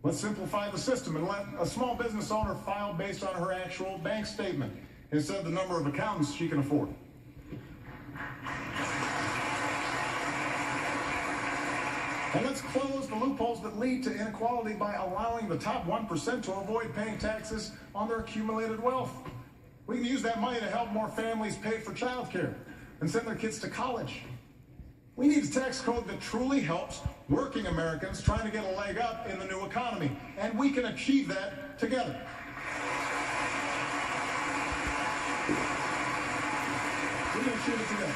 Let's simplify the system and let a small business owner file based on her actual bank statement instead of the number of accountants she can afford. And let's close the loopholes that lead to inequality by allowing the top 1% to avoid paying taxes on their accumulated wealth. We can use that money to help more families pay for childcare and send their kids to college. We need a tax code that truly helps working Americans trying to get a leg up in the new economy, and we can achieve that together. We can achieve it together.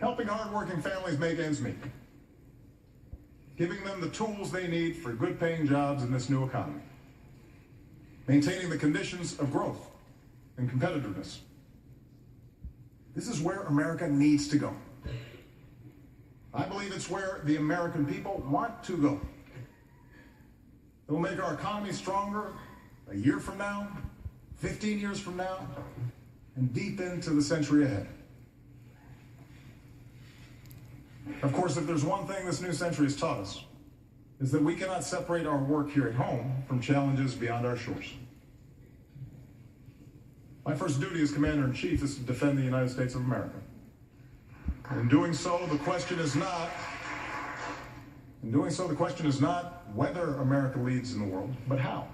Helping hardworking families make ends meet. Giving them the tools they need for good-paying jobs in this new economy. Maintaining the conditions of growth and competitiveness. This is where America needs to go. I believe it's where the American people want to go. It will make our economy stronger a year from now, 15 years from now, and deep into the century ahead. Of course, if there's one thing this new century has taught us, is that we cannot separate our work here at home from challenges beyond our shores. My first duty as Commander-in-Chief is to defend the United States of America. In doing so, the question is not whether America leads in the world, but how.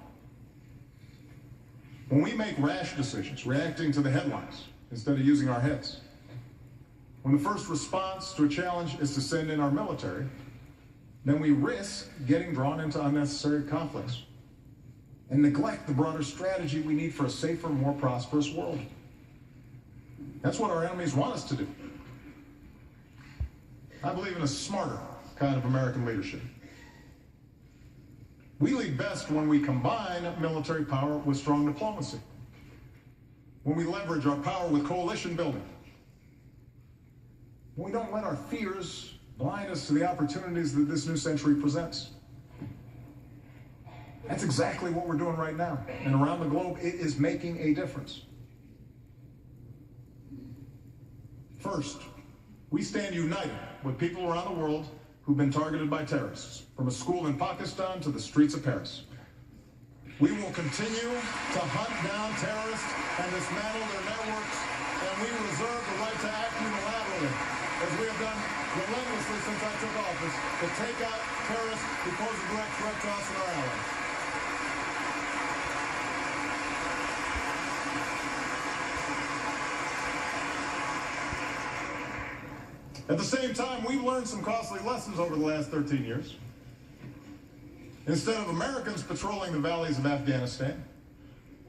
When we make rash decisions, reacting to the headlines instead of using our heads, when the first response to a challenge is to send in our military, then we risk getting drawn into unnecessary conflicts and neglect the broader strategy we need for a safer, more prosperous world. That's what our enemies want us to do. I believe in a smarter kind of American leadership. We lead best when we combine military power with strong diplomacy, when we leverage our power with coalition building, when we don't let our fears blind us to the opportunities that this new century presents. That's exactly what we're doing right now. And around the globe, it is making a difference. First, we stand united with people around the world who've been targeted by terrorists, from a school in Pakistan to the streets of Paris. We will continue to hunt down terrorists and dismantle their networks, and we reserve the right to act unilaterally, as we have done relentlessly since I took office, to take out terrorists who pose a direct threat to us and our allies. At the same time, we've learned some costly lessons over the last 13 years. Instead of Americans patrolling the valleys of Afghanistan,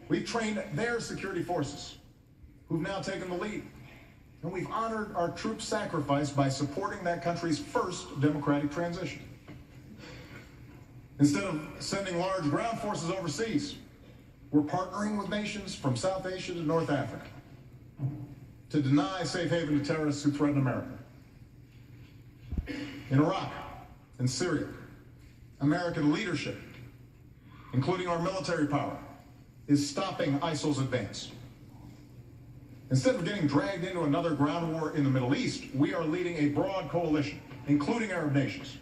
we've trained their security forces, who've now taken the lead. And we've honored our troops' sacrifice by supporting that country's first democratic transition. Instead of sending large ground forces overseas, we're partnering with nations from South Asia to North Africa to deny safe haven to terrorists who threaten America. In Iraq and Syria, American leadership, including our military power, is stopping ISIL's advance. Instead of getting dragged into another ground war in the Middle East, we are leading a broad coalition, including Arab nations,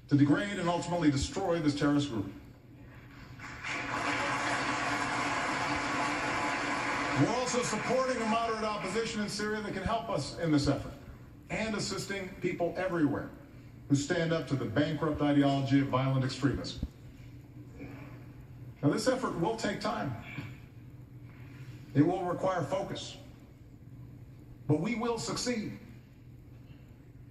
to degrade and ultimately destroy this terrorist group. We're also supporting a moderate opposition in Syria that can help us in this effort, and assisting people everywhere who stand up to the bankrupt ideology of violent extremism. Now, this effort will take time. It will require focus. But we will succeed.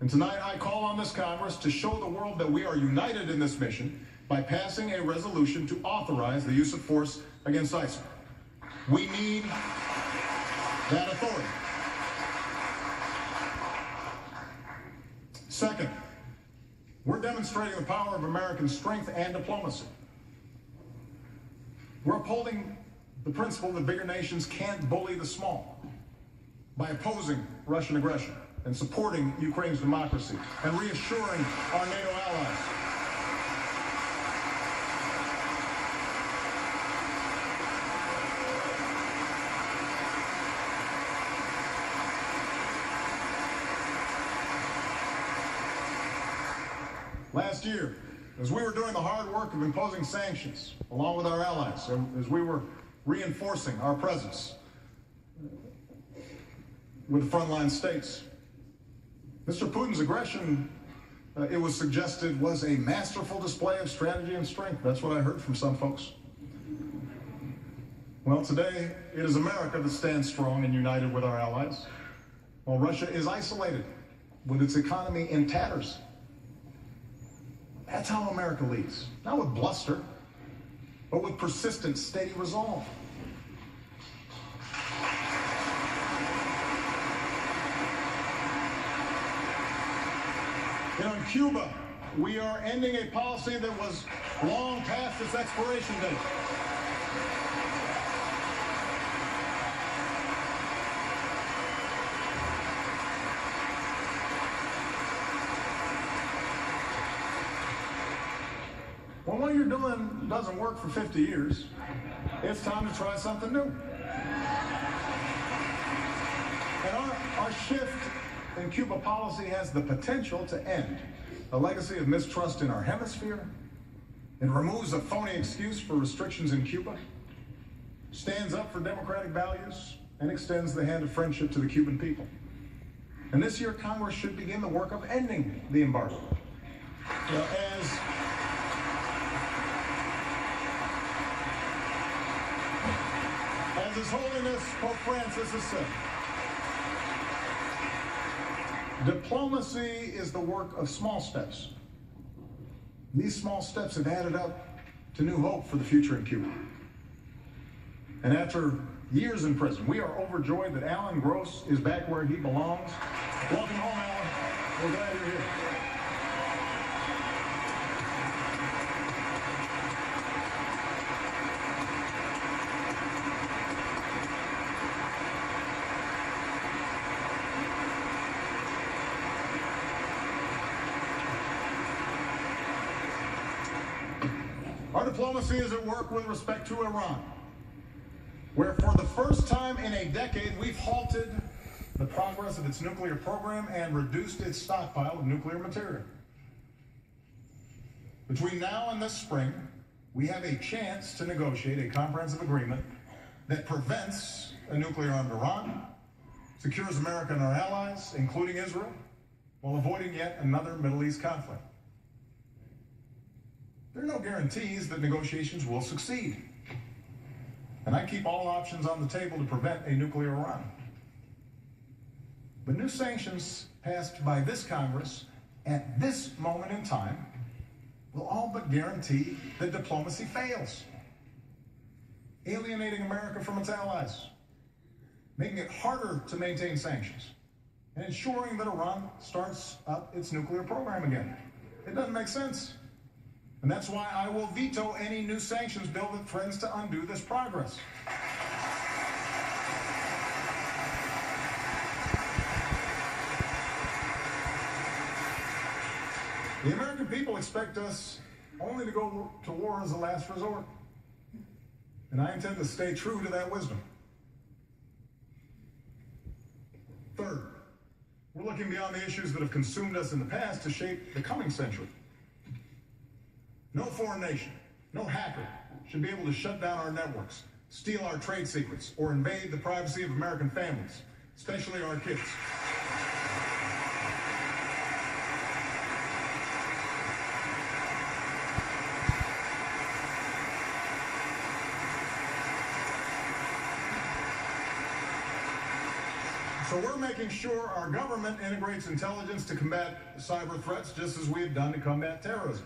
And tonight I call on this Congress to show the world that we are united in this mission by passing a resolution to authorize the use of force against ISIL. We need that authority. Second, we're demonstrating the power of American strength and diplomacy. We're upholding the principle that bigger nations can't bully the small by opposing Russian aggression and supporting Ukraine's democracy and reassuring our NATO allies. Last year, as we were doing the hard work of imposing sanctions, along with our allies, as we were reinforcing our presence with the frontline states, Mr. Putin's aggression, it was suggested, was a masterful display of strategy and strength. That's what I heard from some folks. Well, today, it is America that stands strong and united with our allies, while Russia is isolated with its economy in tatters. That's how America leads. Not with bluster, but with persistent, steady resolve. In Cuba, we are ending a policy that was long past its expiration date. When what you're doing doesn't work for 50 years, it's time to try something new. And our shift in Cuba policy has the potential to end a legacy of mistrust in our hemisphere. It removes a phony excuse for restrictions in Cuba, stands up for democratic values, and extends the hand of friendship to the Cuban people. And this year, Congress should begin the work of ending the embargo. As His Holiness Pope Francis has said, diplomacy is the work of small steps. These small steps have added up to new hope for the future in Cuba. And after years in prison, we are overjoyed that Alan Gross is back where he belongs. Welcome home, Alan. We're glad you're here. Our diplomacy is at work with respect to Iran, where for the first time in a decade, we've halted the progress of its nuclear program and reduced its stockpile of nuclear material. Between now and this spring, we have a chance to negotiate a comprehensive agreement that prevents a nuclear-armed Iran, secures America and our allies, including Israel, while avoiding yet another Middle East conflict. There are no guarantees that negotiations will succeed. And I keep all options on the table to prevent a nuclear Iran. But new sanctions passed by this Congress at this moment in time will all but guarantee that diplomacy fails, alienating America from its allies, making it harder to maintain sanctions, and ensuring that Iran starts up its nuclear program again. It doesn't make sense. And that's why I will veto any new sanctions bill that threatens to undo this progress. The American people expect us only to go to war as a last resort. And I intend to stay true to that wisdom. Third, we're looking beyond the issues that have consumed us in the past to shape the coming century. No foreign nation, no hacker should be able to shut down our networks, steal our trade secrets, or invade the privacy of American families, especially our kids. So we're making sure our government integrates intelligence to combat cyber threats just as we have done to combat terrorism.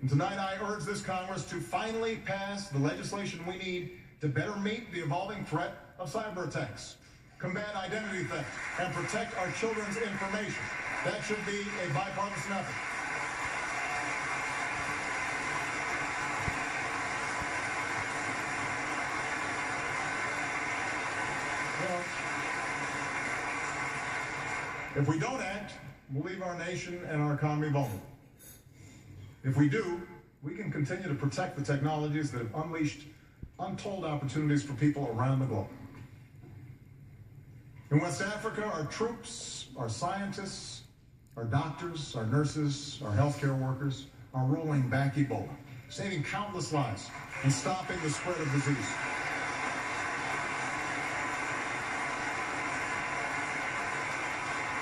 And tonight I urge this Congress to finally pass the legislation we need to better meet the evolving threat of cyber attacks, combat identity theft, and protect our children's information. That should be a bipartisan effort. Well, if we don't act, we'll leave our nation and our economy vulnerable. If we do, we can continue to protect the technologies that have unleashed untold opportunities for people around the globe. In West Africa, our troops, our scientists, Our doctors, our nurses, our healthcare workers are rolling back Ebola, saving countless lives and stopping the spread of disease.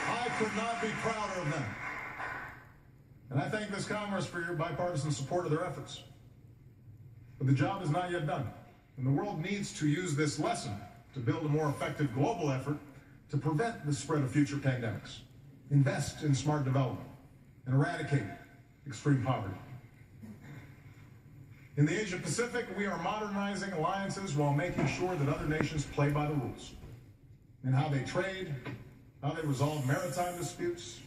I could not be prouder of them. And I thank this Congress for your bipartisan support of their efforts. But the job is not yet done. And the world needs to use this lesson to build a more effective global effort to prevent the spread of future pandemics, invest in smart development, and eradicate extreme poverty. In the Asia Pacific, we are modernizing alliances while making sure that other nations play by the rules in how they trade, how they resolve maritime disputes,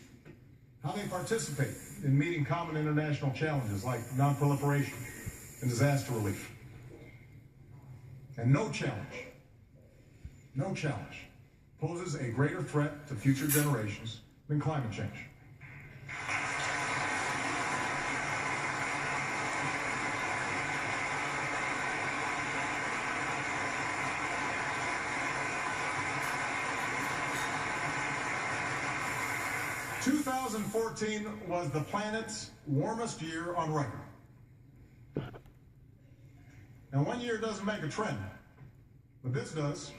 how they participate in meeting common international challenges like non-proliferation and disaster relief. And no challenge poses a greater threat to future generations than climate change. – 2014 was the planet's warmest year on record. Now, one year doesn't make a trend, but this does.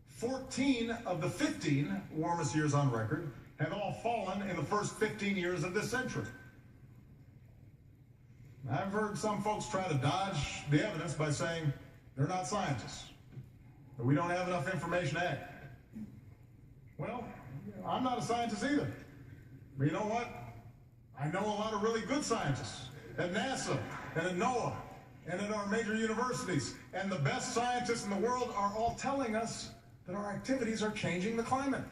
14 of the 15 warmest years on record have all fallen in the first 15 years of this century. I've heard some folks try to dodge the evidence by saying they're not scientists, that we don't have enough information to act. Well, I'm not a scientist either. But you know what? I know a lot of really good scientists at NASA and at NOAA and at our major universities. And the best scientists in the world are all telling us that our activities are changing the climate.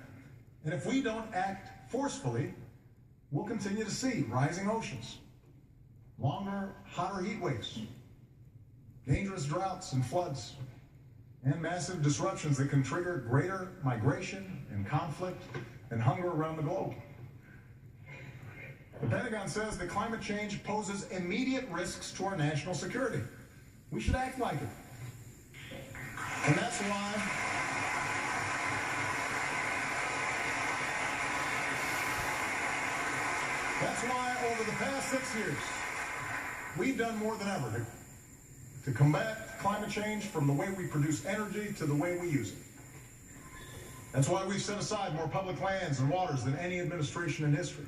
And if we don't act forcefully, we'll continue to see rising oceans, longer, hotter heat waves, dangerous droughts and floods, and massive disruptions that can trigger greater migration and conflict and hunger around the globe. The Pentagon says that climate change poses immediate risks to our national security. We should act like it. And that's why over the past 6 years, we've done more than ever to combat climate change, from the way we produce energy to the way we use it. That's why we've set aside more public lands and waters than any administration in history.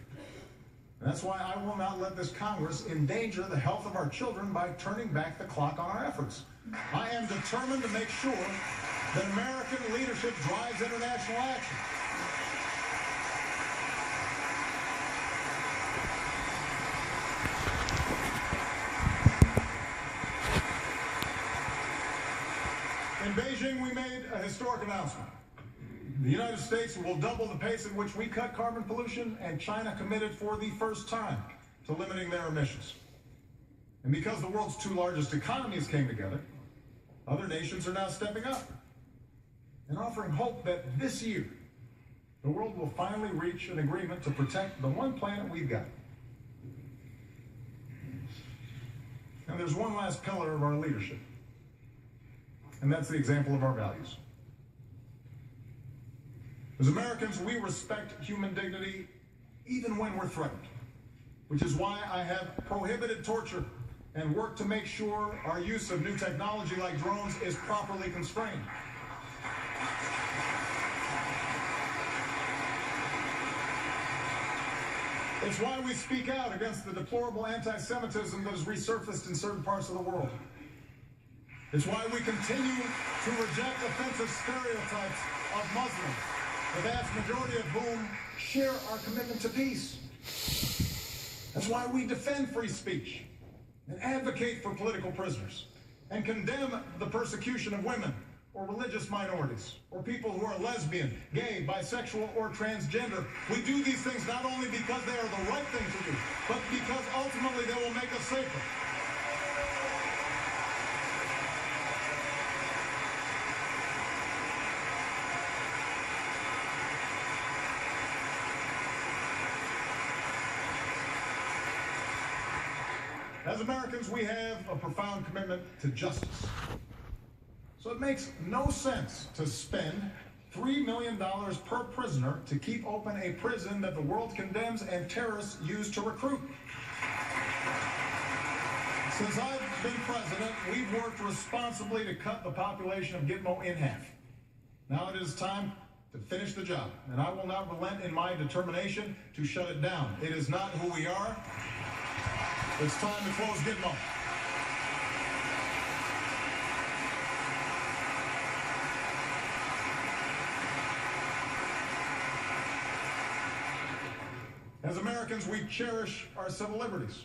And that's why I will not let this Congress endanger the health of our children by turning back the clock on our efforts. I am determined to make sure that American leadership drives international action. In Beijing, we made a historic announcement. The United States will double the pace at which we cut carbon pollution, and China committed for the first time to limiting their emissions. And because the world's two largest economies came together, other nations are now stepping up and offering hope that this year, the world will finally reach an agreement to protect the one planet we've got. And there's one last pillar of our leadership, and that's the example of our values. As Americans, we respect human dignity even when we're threatened, which is why I have prohibited torture and worked to make sure our use of new technology like drones is properly constrained. It's why we speak out against the deplorable anti-Semitism that has resurfaced in certain parts of the world. It's why we continue to reject offensive stereotypes of Muslims, the vast majority of whom share our commitment to peace. That's why we defend free speech and advocate for political prisoners and condemn the persecution of women or religious minorities or people who are lesbian, gay, bisexual, or transgender. We do these things not only because they are the right thing to do, but because ultimately they will make us safer. As Americans, we have a profound commitment to justice. So it makes no sense to spend $3 million per prisoner to keep open a prison that the world condemns and terrorists use to recruit. Since I've been president, we've worked responsibly to cut the population of Gitmo in half. Now it is time to finish the job, and I will not relent in my determination to shut it down. It is not who we are. It's time to close Gitmo. As Americans, we cherish our civil liberties.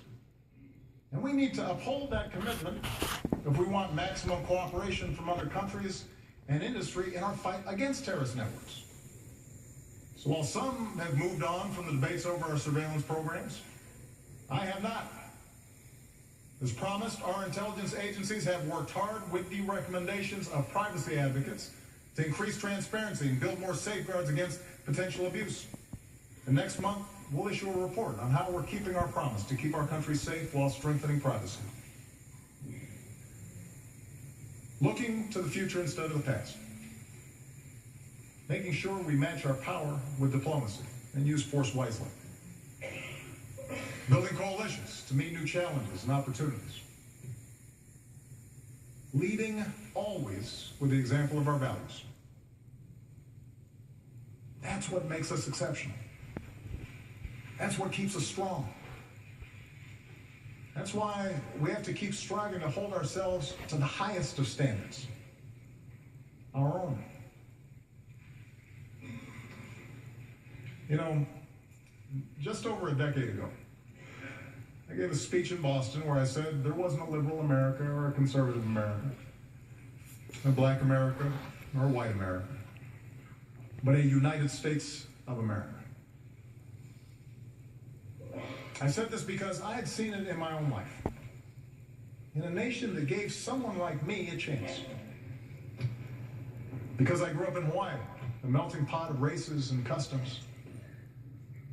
And we need to uphold that commitment if we want maximum cooperation from other countries and industry in our fight against terrorist networks. So while some have moved on from the debates over our surveillance programs, I have not. As promised, our intelligence agencies have worked hard with the recommendations of privacy advocates to increase transparency and build more safeguards against potential abuse. And next month, we'll issue a report on how we're keeping our promise to keep our country safe while strengthening privacy. Looking to the future instead of the past. Making sure we match our power with diplomacy and use force wisely. Building coalitions to meet new challenges and opportunities. Leading always with the example of our values. That's what makes us exceptional. That's what keeps us strong. That's why we have to keep striving to hold ourselves to the highest of standards, our own. You know, just over a decade ago, I gave a speech in Boston where I said there wasn't a liberal America or a conservative America, a black America or a white America, but a United States of America. I said this because I had seen it in my own life. In a nation that gave someone like me a chance. Because I grew up in Hawaii, a melting pot of races and customs.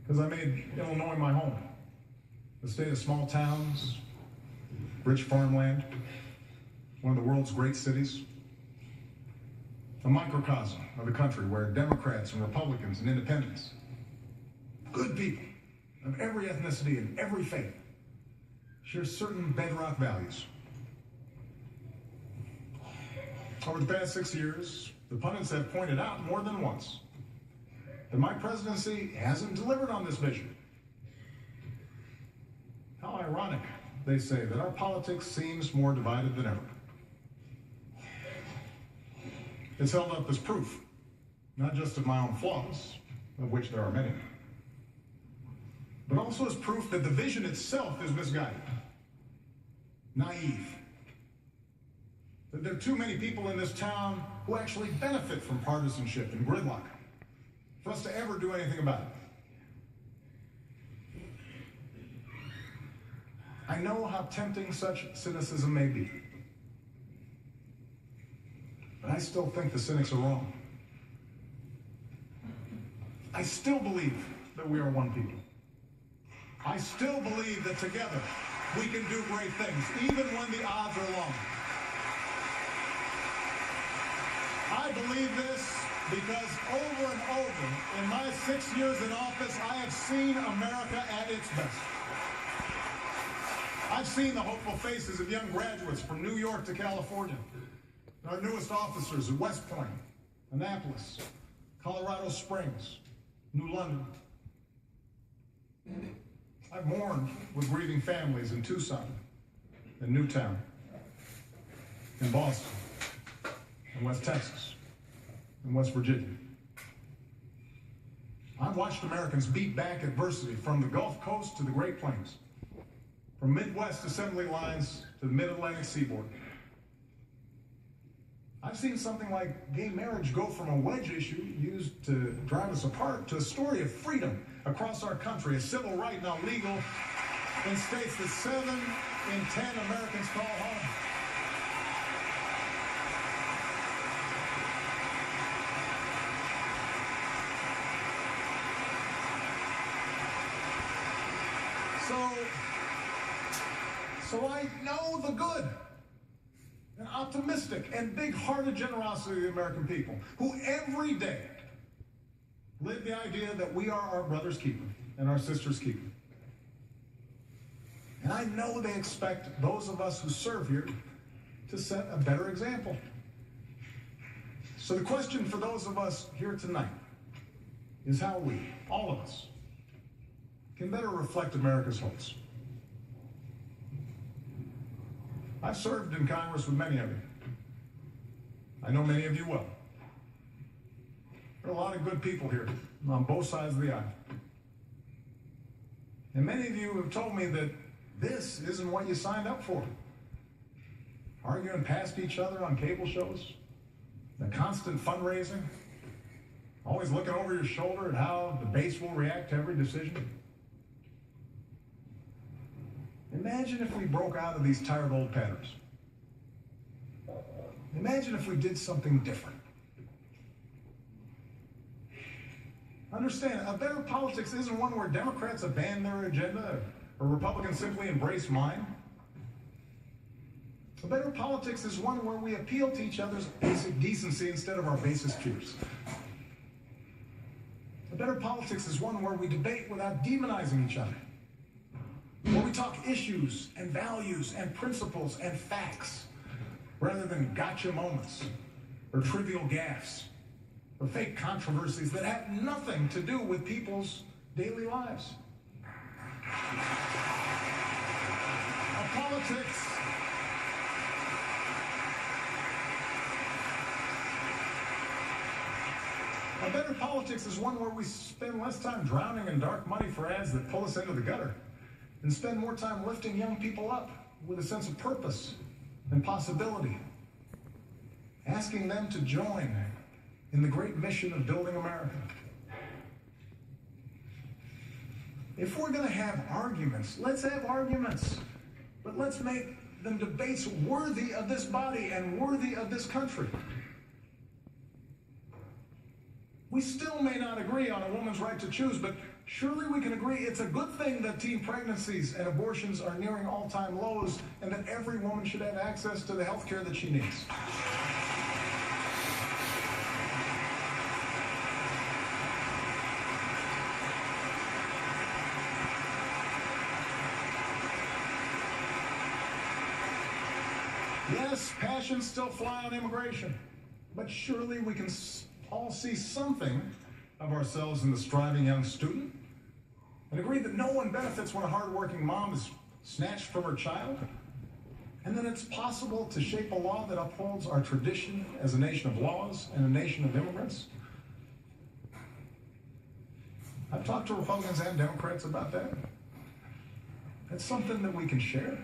Because I made Illinois my home. A state of small towns, rich farmland, one of the world's great cities. A microcosm of a country where Democrats and Republicans and independents, good people, of every ethnicity and every faith, share certain bedrock values. Over the past 6 years, the pundits have pointed out more than once that my presidency hasn't delivered on this vision. How ironic, they say, that our politics seems more divided than ever. It's held up as proof, not just of my own flaws, of which there are many, but also as proof that the vision itself is misguided, naive, that there are too many people in this town who actually benefit from partisanship and gridlock for us to ever do anything about it. I know how tempting such cynicism may be, but I still think the cynics are wrong. I still believe that we are one people. I still believe that together we can do great things, even when the odds are long. I believe this because over and over in my 6 years in office, I have seen America at its best. I've seen the hopeful faces of young graduates from New York to California, our newest officers at West Point, Annapolis, Colorado Springs, New London. I've mourned with grieving families in Tucson, in Newtown, in Boston, in West Texas, in West Virginia. I've watched Americans beat back adversity from the Gulf Coast to the Great Plains, from Midwest assembly lines to the Mid-Atlantic seaboard. I've seen something like gay marriage go from a wedge issue used to drive us apart to a story of freedom across our country, a civil right now legal in states that 7 in 10 Americans call home. So I know the good. an optimistic and big-hearted generosity of the American people, who every day live the idea that we are our brother's keeper and our sister's keeper. And I know they expect those of us who serve here to set a better example. So the question for those of us here tonight is how we, all of us, can better reflect America's hopes. I've served in Congress with many of you. I know many of you well. There are a lot of good people here on both sides of the aisle. And many of you have told me that this isn't what you signed up for. Arguing past each other on cable shows, the constant fundraising, always looking over your shoulder at how the base will react to every decision. Imagine if we broke out of these tired old patterns. Imagine if we did something different. Understand, a better politics isn't one where Democrats abandon their agenda or Republicans simply embrace mine. A better politics is one where we appeal to each other's basic decency instead of our basest fears. A better politics is one where we debate without demonizing each other. Where we talk issues and values and principles and facts rather than gotcha moments or trivial gaffes or fake controversies that have nothing to do with people's daily lives. A better politics is one where we spend less time drowning in dark money for ads that pull us into the gutter and spend more time lifting young people up with a sense of purpose and possibility, asking them to join in the great mission of building America. If we're going to have arguments, let's have arguments, but let's make them debates worthy of this body and worthy of this country. We still may not agree on a woman's right to choose, but surely we can agree it's a good thing that teen pregnancies and abortions are nearing all-time lows and that every woman should have access to the health care that she needs. Yes, passions still fly on immigration, but surely we can all see something of ourselves in the striving young student and agree that no one benefits when a hardworking mom is snatched from her child, and that it's possible to shape a law that upholds our tradition as a nation of laws and a nation of immigrants. I've talked to Republicans and Democrats about that. That's something that we can share.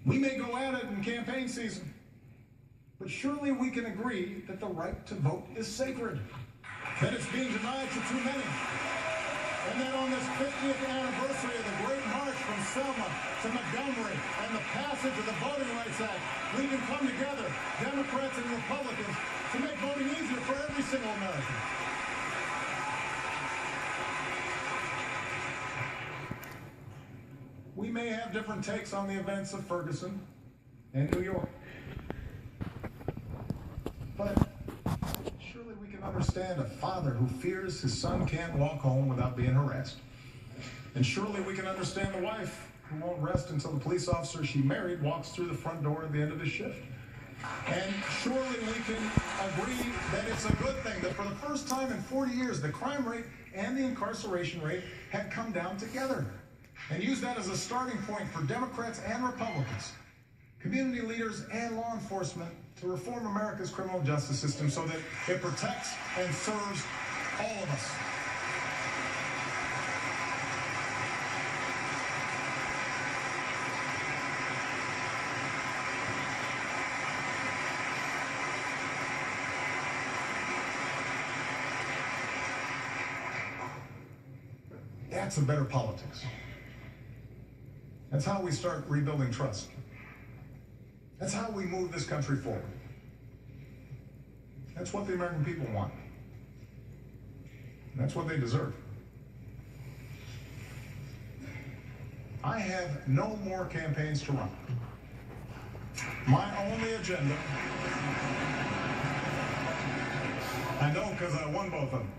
We may go at it in campaign season, but surely we can agree that the right to vote is sacred, that it's being denied to too many, and that on this 50th anniversary of the Great March from Selma to Montgomery and the passage of the Voting Rights Act, we can come together, Democrats and Republicans, to make voting easier for every single American. We may have different takes on the events of Ferguson and New York, but surely we can understand a father who fears his son can't walk home without being harassed. And surely we can understand the wife who won't rest until the police officer she married walks through the front door at the end of his shift. And surely we can agree that it's a good thing that for the first time in 40 years, the crime rate and the incarceration rate have come down together. And use that as a starting point for Democrats and Republicans, community leaders and law enforcement to reform America's criminal justice system so that it protects and serves all of us. That's a better politics. That's how we start rebuilding trust. That's how we move this country forward. That's what the American people want. And that's what they deserve. I have no more campaigns to run. My only agenda, I know because I won both of them.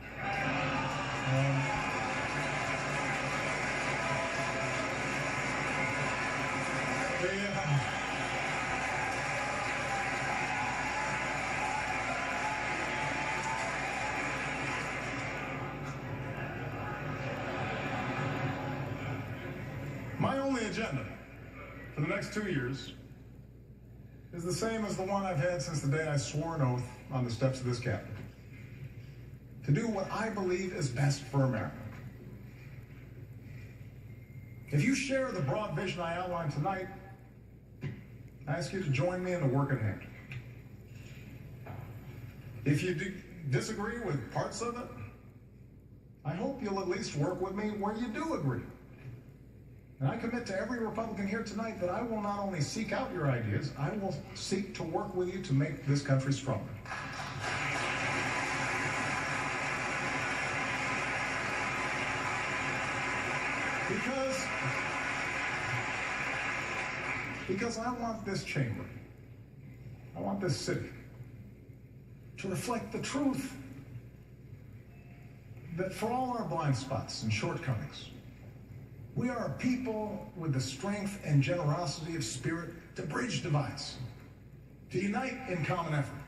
My only agenda for the next 2 years is the same as the one I've had since the day I swore an oath on the steps of this Capitol. To do what I believe is best for America. If you share the broad vision I outlined tonight, I ask you to join me in the work at hand. If you disagree with parts of it, I hope you'll at least work with me where you do agree. And I commit to every Republican here tonight that I will not only seek out your ideas, I will seek to work with you to make this country stronger. Because I want this chamber, I want this city to reflect the truth that for all our blind spots and shortcomings, we are a people with the strength and generosity of spirit to bridge divides, to unite in common effort,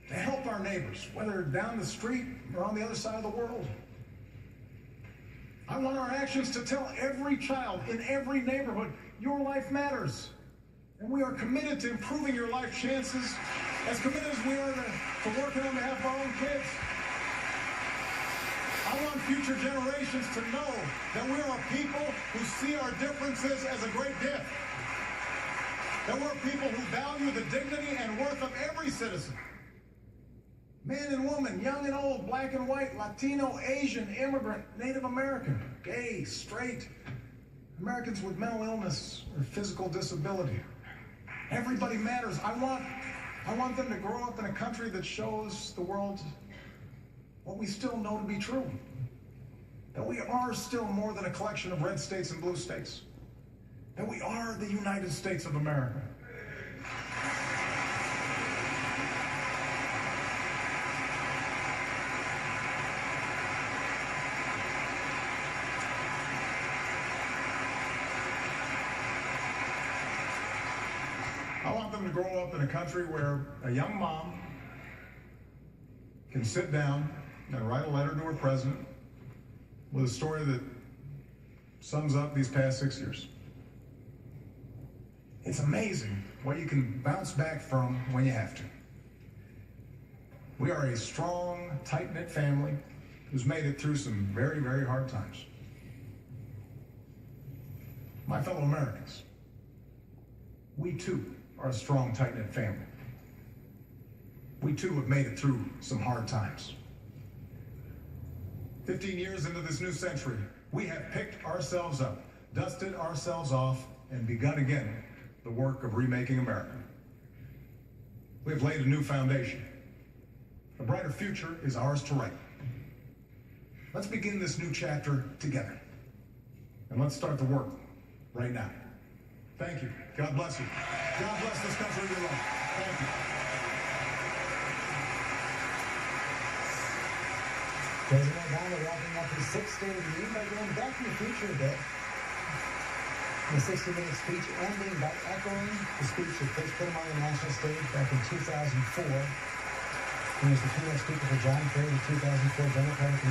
to help our neighbors, whether down the street or on the other side of the world. I want our actions to tell every child in every neighborhood, your life matters. And we are committed to improving your life chances, as committed as we are to working on behalf of our own kids. I want future generations to know that we are a people who see our differences as a great gift. That we're people who value the dignity and worth of every citizen. Man and woman, young and old, black and white, Latino, Asian, immigrant, Native American, gay, straight, Americans with mental illness or physical disability. Everybody matters. I want them to grow up in a country that shows the world what we still know to be true. That we are still more than a collection of red states and blue states. That we are the United States of America. I want them to grow up in a country where a young mom can sit down and write a letter to her president with a story that sums up these past 6 years. It's amazing what you can bounce back from when you have to. We are a strong, tight-knit family who's made it through some very, very hard times. My fellow Americans, we too are a strong, tight-knit family. We too have made it through some hard times. 15 years into this new century, we have picked ourselves up, dusted ourselves off, and begun again the work of remaking America. We have laid a new foundation. A brighter future is ours to write. Let's begin this new chapter together. And let's start the work right now. Thank you. God bless you. God bless this country we love. Thank you. President Obama wrapping up his sixth State of the Union by going back in the future a bit. The 60-minute speech ending by echoing the speech that first put him on the national stage back in 2004. He was the keynote speaker for John Kerry, the 2004 Democratic